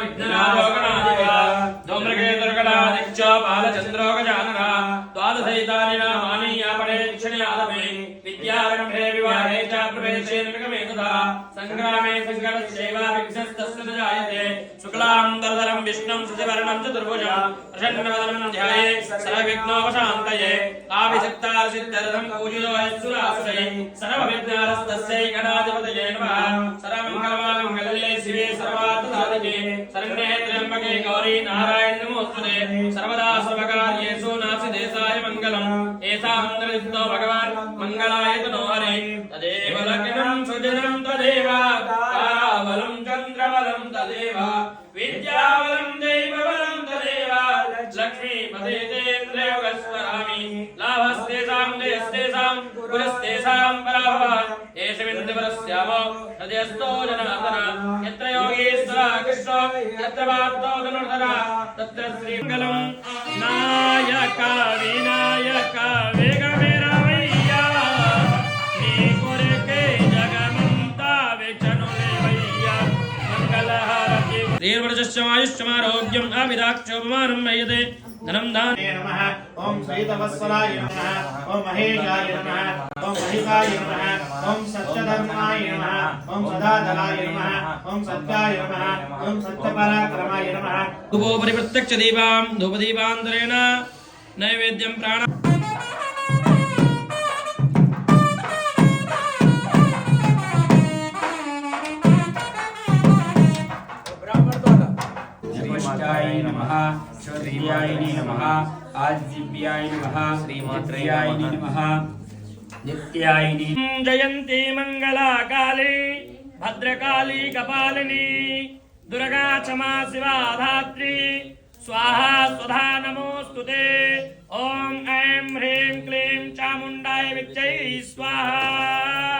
विघ्ननाशोकनादिका धूम्रके दुर्गणादिक्ष बालचन्द्रो गजाननः द्वादशैतानि नामानि यापणे क्षणयादमे विद्यारम्भे विवाहे च प्रवेशे निगमे तथा सङ्ग्रामे सङ्कटस्यैव विघ्नस्तस्य न जायते शुक्लाम्बरधरं विष्णुं शशिवर्णं चतुर्भुजं प्रसन्नवदनं ध्यायेत् सर्वविघ्नोपशान्तये आभिषक्तासिद्धरथं पूजितो यस्सुरासुरै सर्वविघ्नास्तस्यै गणाधिपतये नमः सर्वमङ्गलमाङ्गल्ये शिवे सर्वार्थसाधिके शरण्ये त्र्यम्बके गौरी नारायणि नमोस्तुते सर्वदा सर्वकार्येषु नासिदेशाय मङ्गलम् एषां निर्दिष्टो भगवान् मङ्गलाय तनो हरे तदेव लग्नं सुजनं तदेव ताराबलं चन्द्रबलं तदेव विद्याबलं दैवबलं तदेव लक्ष्मीपते तेन्द्रयोगस्वरामि लाभस्तेषां जयस्तेषां पुरस्तेषां पराभवान् एष विन्दुपरस्यामो हृदयस्थो जनार्दन यत्र योगीश्वरः कृष्णो यत्र पार्थो धनुर्धरः तत्र श्रीमङ्गलं नायक विनायक वेगमे रामय्या नी कोरेके जगमन्ता वेचनुलेवय्या मङ्गलहारति दीर्घश्चमायुष्यमारोग्यम् अविदाक्षोपमानं मयते धनं दाने नमः ओम श्रीतवत्सलाय नमः ओम महेशाय नमः ओम महिताय नमः ओम सत्यधर्माय नमः ओम सदाधराय नमः ओम सत्याय नमः ओम सत्यपराक्रमाय नमः धूपो परिप्रत्यक्ष दीपां धूपदीपान्तरेण नैवेद्यं प्राण श्रीमात्राय नमः श्रीयाय नमः आदिव्याय नमः श्रीमात्राय नमः नित्याय जयन्ती मंगला काली भद्रकाली कपालिनी दुर्गा क्षमा शिवा धात्री स्वाहा स्वधा नमोस्तुते ओम ऐं ह्रीं क्लीं चामुण्डाय विच्चै स्वाहा।